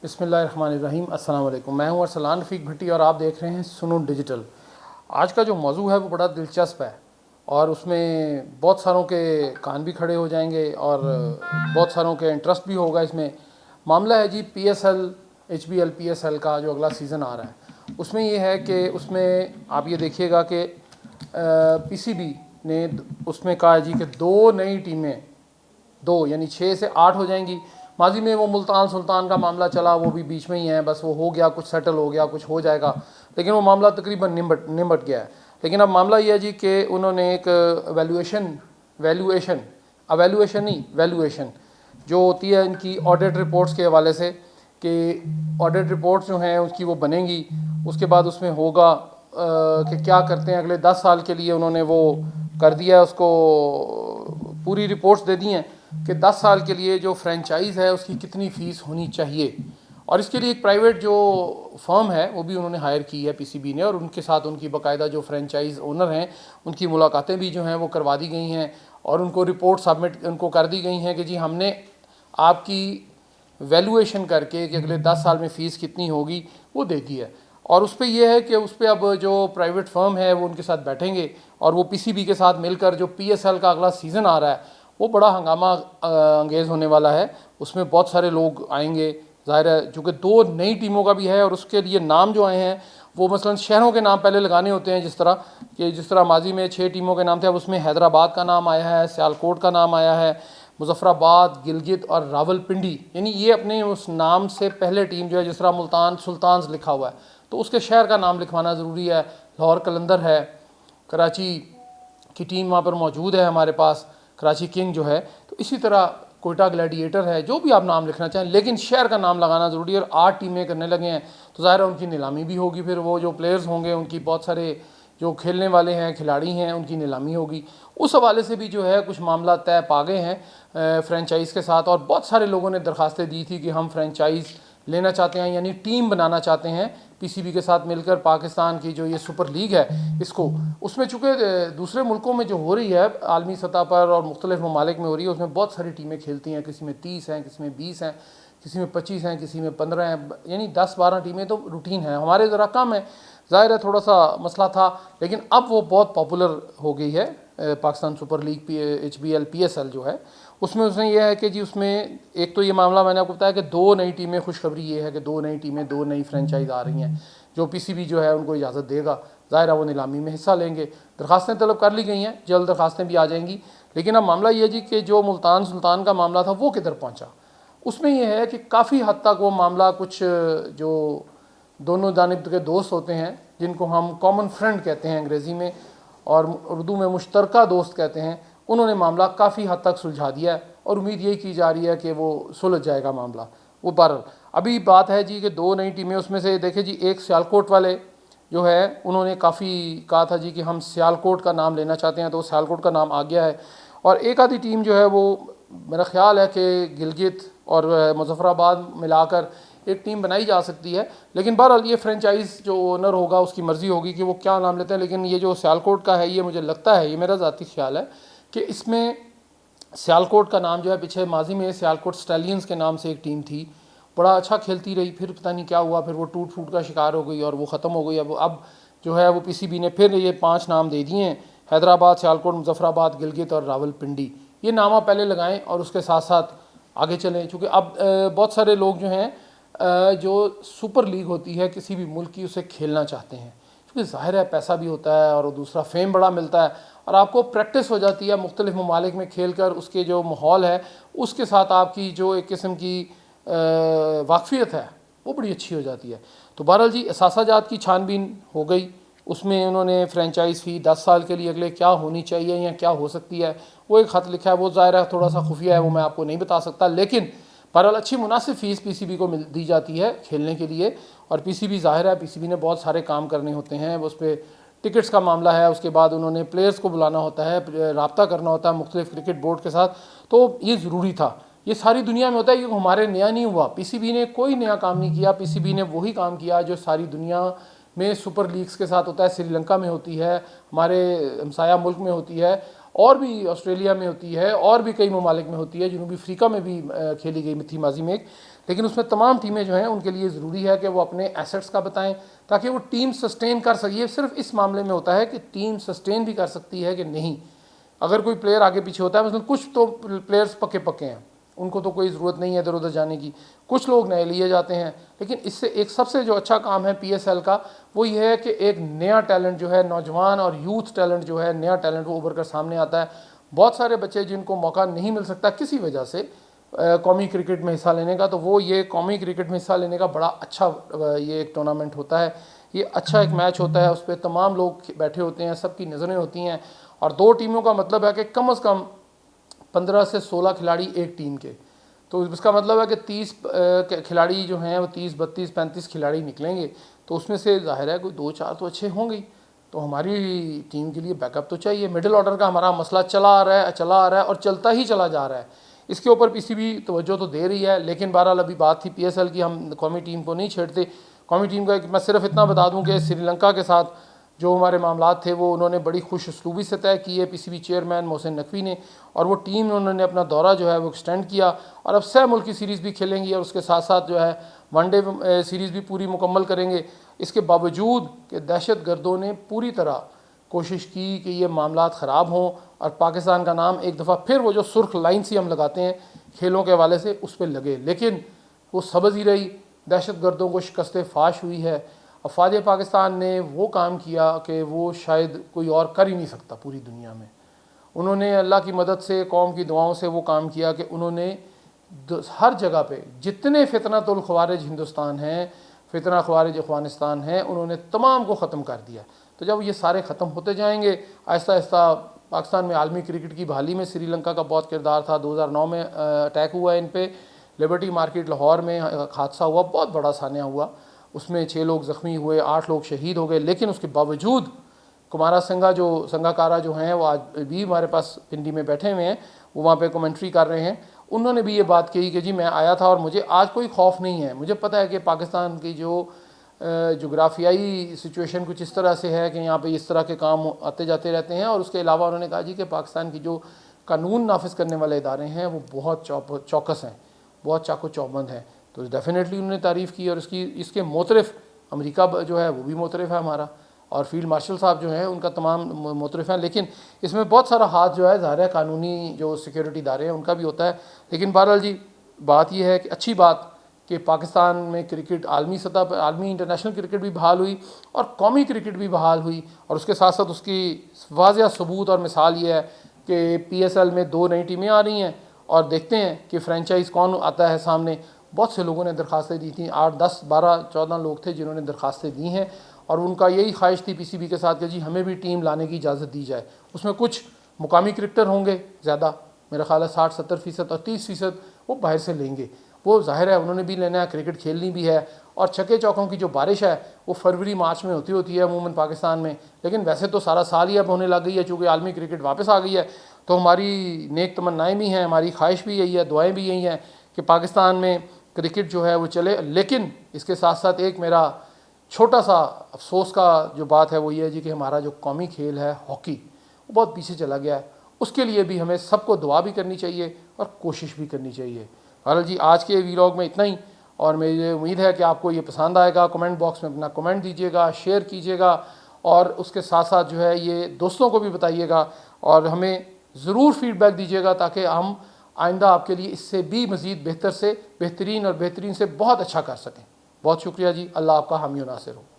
بسم اللہ الرحمن الرحیم. السلام علیکم. میں ہوں ارسلان رفیق بھٹی اور آپ دیکھ رہے ہیں سنو ڈیجیٹل. آج کا جو موضوع ہے وہ بڑا دلچسپ ہے اور اس میں بہت ساروں کے کان بھی کھڑے ہو جائیں گے اور بہت ساروں کے انٹرسٹ بھی ہوگا. اس میں معاملہ ہے جی پی ایس ایل PSL کا جو اگلا سیزن آ رہا ہے. اس میں یہ ہے کہ اس میں آپ یہ دیکھیے گا کہ PCB نے اس میں کہا جی کہ 2 نئی ٹیمیں، 2 یعنی 6 سے 8 ہو جائیں گی. ماضی میں وہ ملتان سلطان کا معاملہ چلا، وہ بھی بیچ میں ہی ہے، بس وہ ہو گیا، کچھ سیٹل ہو گیا، کچھ ہو جائے گا، لیکن وہ معاملہ تقریباً نمٹ گیا ہے. لیکن اب معاملہ یہ ہے جی کہ انہوں نے ایک ویلیویشن جو ہوتی ہے ان کی آڈٹ رپورٹس کے حوالے سے، کہ آڈٹ رپورٹس جو ہیں اس کی وہ بنیں گی. اس کے بعد اس میں ہوگا کہ کیا کرتے ہیں اگلے 10 سال کے لیے. انہوں نے وہ کر دیا، اس کو پوری رپورٹس دے دی ہیں کہ 10 سال کے لیے جو فرینچائز ہے اس کی کتنی فیس ہونی چاہیے. اور اس کے لیے ایک پرائیویٹ جو فرم ہے وہ بھی انہوں نے ہائر کی ہے PCB نے، اور ان کے ساتھ ان کی باقاعدہ جو فرینچائز اونر ہیں ان کی ملاقاتیں بھی جو ہیں وہ کروا دی گئی ہیں، اور ان کو رپورٹ سبمٹ ان کو کر دی گئی ہیں کہ جی ہم نے آپ کی ویلیویشن کر کے کہ اگلے 10 سال میں فیس کتنی ہوگی وہ دے دی ہے. اور اس پہ یہ ہے کہ اس پہ اب جو پرائیویٹ فرم ہے وہ ان کے ساتھ بیٹھیں گے اور وہ PCB کے ساتھ مل کر جو PSL کا اگلا سیزن آ رہا ہے وہ بڑا ہنگامہ انگیز ہونے والا ہے. اس میں بہت سارے لوگ آئیں گے، ظاہر ہے چونکہ 2 نئی ٹیموں کا بھی ہے، اور اس کے لیے نام جو آئے ہیں وہ مثلا شہروں کے نام پہلے لگانے ہوتے ہیں، جس طرح ماضی میں 6 ٹیموں کے نام تھے، اب اس میں حیدرآباد کا نام آیا ہے، سیالکوٹ کا نام آیا ہے، مظفر آباد، گلگت اور راول پنڈی، یعنی یہ اپنے اس نام سے پہلے ٹیم جو ہے، جس طرح ملتان سلطانز لکھا ہوا ہے تو اس کے شہر کا نام لکھوانا ضروری ہے. لاہور قلندر ہے، کراچی کی ٹیم وہاں پر موجود ہے ہمارے پاس، کراچی کنگ جو ہے. تو اسی طرح کوئٹہ گلیڈیٹر ہے، جو بھی آپ نام لکھنا چاہیں، لیکن شہر کا نام لگانا ضروری ہے. اور 8 ٹیمیں کرنے لگے ہیں تو ظاہر ہے ان کی نیلامی بھی ہوگی، پھر وہ جو پلیئرز ہوں گے ان کی بہت سارے جو کھیلنے والے ہیں کھلاڑی ہیں ان کی نیلامی ہوگی. اس حوالے سے بھی جو ہے کچھ معاملہ طے پا گئے ہیں فرینچائز کے ساتھ، اور بہت سارے لوگوں نے درخواستیں دی تھی کہ ہم فرینچائز لینا چاہتے ہیں، یعنی ٹیم بنانا چاہتے ہیں PCB کے ساتھ مل کر. پاکستان کی جو یہ سپر لیگ ہے اس میں چونکہ دوسرے ملکوں میں جو ہو رہی ہے عالمی سطح پر اور مختلف ممالک میں ہو رہی ہے، اس میں بہت ساری ٹیمیں کھیلتی ہیں، کسی میں 30 ہیں، کسی میں 20 ہیں، کسی میں 25 ہیں، کسی میں 15 ہیں، یعنی 10-12 ٹیمیں تو روٹین ہیں. ہمارے ذرا کم ہے، ظاہر ہے تھوڑا سا مسئلہ تھا، لیکن اب وہ بہت پاپولر ہو گئی ہے. Pakistan super league HBL PSL جو ہے اس میں یہ ہے کہ جی اس میں ایک تو یہ معاملہ میں نے آپ کو بتایا کہ 2 نئی ٹیمیں، خوشخبری یہ ہے کہ 2 نئی ٹیمیں، 2 نئی فرینچائز آ رہی ہیں جو PCB جو ہے ان کو اجازت دے گا. ظاہر ہے وہ نیلامی میں حصہ لیں گے. درخواستیں طلب کر لی گئی ہیں، جلد درخواستیں بھی آ جائیں گی. لیکن اب معاملہ یہ جی کہ جو ملتان سلطان کا معاملہ تھا وہ کدھر پہنچا. اس میں یہ ہے کہ کافی حد تک وہ معاملہ کچھ جو دونوں جانب کے دوست ہوتے ہیں جن کو ہم کامن فرینڈ کہتے ہیں انگریزی میں اور اردو میں مشترکہ دوست کہتے ہیں، انہوں نے معاملہ کافی حد تک سلجھا دیا ہے، اور امید یہی کی جا رہی ہے کہ وہ سلجھ جائے گا معاملہ. وہ بہرحال ابھی بات ہے جی کہ 2 نئی ٹیمیں، اس میں سے دیکھیں جی ایک سیالکوٹ والے جو ہے انہوں نے کافی کہا تھا جی کہ ہم سیالکوٹ کا نام لینا چاہتے ہیں، تو سیالکوٹ کا نام آ گیا ہے. اور ایک آدھی ٹیم جو ہے وہ میرا خیال ہے کہ گلگت اور مظفر آباد ملا کر ایک ٹیم بنائی جا سکتی ہے. لیکن بہرحال یہ فرینچائز جو اونر ہوگا اس کی مرضی ہوگی کہ وہ کیا نام لیتے ہیں. لیکن یہ جو سیالکوٹ کا ہے یہ مجھے لگتا ہے، یہ میرا ذاتی خیال ہے کہ اس میں سیالکوٹ کا نام جو ہے، پیچھے ماضی میں سیالکوٹ سٹیلینز کے نام سے ایک ٹیم تھی، بڑا اچھا کھیلتی رہی، پھر پتہ نہیں کیا ہوا، پھر وہ ٹوٹ پھوٹ کا شکار ہو گئی اور وہ ختم ہو گئی. اب جو ہے وہ PCB نے پھر یہ 5 نام دے دیے ہیں: حیدرآباد، سیالکوٹ، مظفر آباد، گلگت اور راول پنڈی. یہ نامہ پہلے لگائیں اور اس کے ساتھ ساتھ آگے چلیں، چونکہ اب بہت سارے لوگ جو ہیں جو سپر لیگ ہوتی ہے کسی بھی ملک کی، اسے کھیلنا چاہتے ہیں، کیونکہ ظاہر ہے پیسہ بھی ہوتا ہے اور دوسرا فیم بڑا ملتا ہے، اور آپ کو پریکٹس ہو جاتی ہے مختلف ممالک میں کھیل کر. اس کے جو ماحول ہے اس کے ساتھ آپ کی جو ایک قسم کی واقفیت ہے وہ بڑی اچھی ہو جاتی ہے. تو بہرحال جی اثاثہ جات کی چھان بین ہو گئی. اس میں انہوں نے فرینچائز فی 10 سال کے لیے اگلے کیا ہونی چاہیے یا کیا ہو سکتی ہے وہ ایک خط لکھا ہے. وہ ظاہر ہے تھوڑا سا خفیہ ہے، وہ میں آپ کو نہیں بتا سکتا، لیکن بہرحال اچھی مناسب فیس PCB کو دی جاتی ہے کھیلنے کے لیے. اور PCB ظاہر ہے PCB نے بہت سارے کام کرنے ہوتے ہیں، اس پہ ٹکٹس کا معاملہ ہے، اس کے بعد انہوں نے پلیئرز کو بلانا ہوتا ہے، رابطہ کرنا ہوتا ہے مختلف کرکٹ بورڈ کے ساتھ. تو یہ ضروری تھا، یہ ساری دنیا میں ہوتا ہے، یہ ہمارے نیا نہیں ہوا. PCB نے کوئی نیا کام نہیں کیا، PCB نے وہی کام کیا جو ساری دنیا میں سپر لیگز کے ساتھ ہوتا ہے. سری لنکا میں ہوتی ہے، ہمارے ہمسایہ ملک میں ہوتی ہے، اور بھی آسٹریلیا میں ہوتی ہے، اور بھی کئی ممالک میں ہوتی ہے، جنوبی افریقہ میں بھی کھیلی گئی تھی ماضی میں ایک. لیکن اس میں تمام ٹیمیں جو ہیں ان کے لیے ضروری ہے کہ وہ اپنے ایسٹس کا بتائیں تاکہ وہ ٹیم سسٹین کر سکے. یہ صرف اس معاملے میں ہوتا ہے کہ ٹیم سسٹین بھی کر سکتی ہے کہ نہیں. اگر کوئی پلیئر آگے پیچھے ہوتا ہے مثلا کچھ تو پلیئرز پکے ہیں, ان کو تو کوئی ضرورت نہیں ہے ادھر ادھر جانے کی, کچھ لوگ نئے لیے جاتے ہیں. لیکن اس سے ایک سب سے جو اچھا کام ہے پی ایس ایل کا وہ یہ ہے کہ ایک نیا ٹیلنٹ جو ہے, نوجوان اور یوتھ ٹیلنٹ جو ہے, نیا ٹیلنٹ وہ ابھر کر سامنے آتا ہے. بہت سارے بچے جن کو موقع نہیں مل سکتا کسی وجہ سے قومی کرکٹ میں حصہ لینے کا, تو وہ یہ قومی کرکٹ میں حصہ لینے کا بڑا اچھا یہ ایک ٹورنامنٹ ہوتا ہے, یہ اچھا ایک میچ ہوتا ہے. اس پہ تمام لوگ بیٹھے ہوتے ہیں, سب کی نظریں ہوتی ہیں, اور دو ٹیموں کا مطلب ہے کہ کم از کم 15 سے 16 کھلاڑی ایک ٹیم کے. تو اس کا مطلب ہے کہ 30 کھلاڑی جو ہیں وہ 30 32 35 کھلاڑی نکلیں گے, تو اس میں سے ظاہر ہے کوئی 2-4 تو اچھے ہوں گے. تو ہماری ٹیم کے لیے بیک اپ تو چاہیے. مڈل آرڈر کا ہمارا مسئلہ چلا آ رہا ہے اور چلتا ہی چلا جا رہا ہے. اس کے اوپر پی سی بی توجہ تو دے رہی ہے, لیکن بہرحال ابھی بات تھی پی ایس ایل کی, ہم قومی ٹیم کو نہیں چھیڑتے. قومی ٹیم کا میں صرف اتنا بتا دوں کہ سری لنکا کے ساتھ جو ہمارے معاملات تھے وہ انہوں نے بڑی خوش اسلوبی سے طے کیے پی C B chairman Mohsin Naqvi نے, اور وہ ٹیم انہوں نے اپنا دورہ جو ہے وہ ایکسٹینڈ کیا, اور اب 6 ملکی سیریز بھی کھیلیں گی, اور اس کے ساتھ ساتھ جو ہے ون ڈے سیریز بھی پوری مکمل کریں گے. اس کے باوجود کہ دہشت گردوں نے پوری طرح کوشش کی کہ یہ معاملات خراب ہوں اور پاکستان کا نام ایک دفعہ پھر وہ جو سرخ لائن سی ہم لگاتے ہیں کھیلوں کے حوالے سے اس پہ لگے, لیکن وہ سبز ہی رہی. دہشت گردوں کو شکست فاش ہوئی ہے. افواج پاکستان نے وہ کام کیا کہ وہ شاید کوئی اور کر ہی نہیں سکتا پوری دنیا میں. انہوں نے اللہ کی مدد سے, قوم کی دعاؤں سے وہ کام کیا کہ انہوں نے ہر جگہ پہ جتنے فتنۃ الخوارج ہندوستان ہیں, فتنہ خوارج افغانستان ہیں, انہوں نے تمام کو ختم کر دیا. تو جب یہ سارے ختم ہوتے جائیں گے آہستہ آہستہ پاکستان میں عالمی کرکٹ کی بحالی میں سری لنکا کا بہت کردار تھا. 2009 میں اٹیک ہوا ہے ان پہ, لبرٹی مارکیٹ لاہور میں حادثہ ہوا, بہت بڑا سانحہ ہوا, اس میں 6 لوگ زخمی ہوئے, 8 لوگ شہید ہو گئے. لیکن اس کے باوجود کمارا سنگاکارا جو ہیں وہ آج بھی ہمارے پاس پنڈی میں بیٹھے ہوئے ہیں, وہ وہاں پہ کمنٹری کر رہے ہیں. انہوں نے بھی یہ بات کہی کہ جی میں آیا تھا اور مجھے آج کوئی خوف نہیں ہے. مجھے پتہ ہے کہ پاکستان کی جو جغرافیائی سچویشن کچھ اس طرح سے ہے کہ یہاں پہ اس طرح کے کام آتے جاتے رہتے ہیں, اور اس کے علاوہ انہوں نے کہا جی کہ پاکستان کی جو قانون نافذ کرنے والے ادارے ہیں وہ بہت چوکس ہیں, بہت چاق و چوبند ہیں. تو ڈیفینیٹلی انہوں نے تعریف کی, اور اس کے موترف امریکہ جو ہے وہ بھی موترف ہے ہمارا, اور فیلڈ مارشل صاحب جو ہیں ان کا تمام موترف ہیں. لیکن اس میں بہت سارا ہاتھ جو ہے ظاہر ہے قانونی جو سیکیورٹی ادارے ہیں ان کا بھی ہوتا ہے. لیکن بہرحال جی بات یہ ہے کہ اچھی بات کہ پاکستان میں کرکٹ عالمی سطح پر, عالمی انٹرنیشنل کرکٹ بھی بحال ہوئی اور قومی کرکٹ بھی بحال ہوئی. اور اس کے ساتھ ساتھ اس کی واضح ثبوت اور مثال یہ ہے کہ پی ایس ایل میں 2 نئی ٹیمیں آ رہی ہیں, اور دیکھتے ہیں کہ فرینچائز کون آتا ہے سامنے. بہت سے لوگوں نے درخواستیں دی تھیں, 8 10 12 14 لوگ تھے جنہوں نے درخواستیں دی ہیں, اور ان کا یہی خواہش تھی پی سی بی کے ساتھ کہ جی ہمیں بھی ٹیم لانے کی اجازت دی جائے. اس میں کچھ مقامی کرکٹر ہوں گے زیادہ, میرا خیال ہے 60-70% اور 30% وہ باہر سے لیں گے. وہ ظاہر ہے انہوں نے بھی لینا ہے, کرکٹ کھیلنی بھی ہے. اور چھکے چوکوں کی جو بارش ہے وہ فروری مارچ میں ہوتی ہے عموماً پاکستان میں, لیکن ویسے تو سارا سال ہی اب ہونے لگ گئی ہے چونکہ عالمی کرکٹ واپس آ گئی ہے. تو ہماری نیک تمنائیں بھی ہیں, ہماری خواہش بھی یہی ہے, دعائیں بھی یہی ہیں کہ پاکستان میں کرکٹ جو ہے وہ چلے. لیکن اس کے ساتھ ساتھ ایک میرا چھوٹا سا افسوس کا جو بات ہے وہ یہ ہے جی کہ ہمارا جو قومی کھیل ہے ہاکی وہ بہت پیچھے چلا گیا ہے. اس کے لیے بھی ہمیں سب کو دعا بھی کرنی چاہیے اور کوشش بھی کرنی چاہیے. بہرحال جی آج کے ویلاگ میں اتنا ہی, اور مجھے امید ہے کہ آپ کو یہ پسند آئے گا. کمنٹ باکس میں اپنا کمنٹ دیجیے گا, شیئر کیجیے گا, اور اس کے ساتھ ساتھ جو ہے یہ دوستوں کو بھی بتائیے گا, اور ہمیں ضرور فیڈ بیک دیجیے گا تاکہ ہم آئندہ آپ کے لیے اس سے بھی مزید بہترین سے بہترین سے بہت اچھا کر سکیں. بہت شکریہ جی, اللہ آپ کا حامی و ناصر ہو.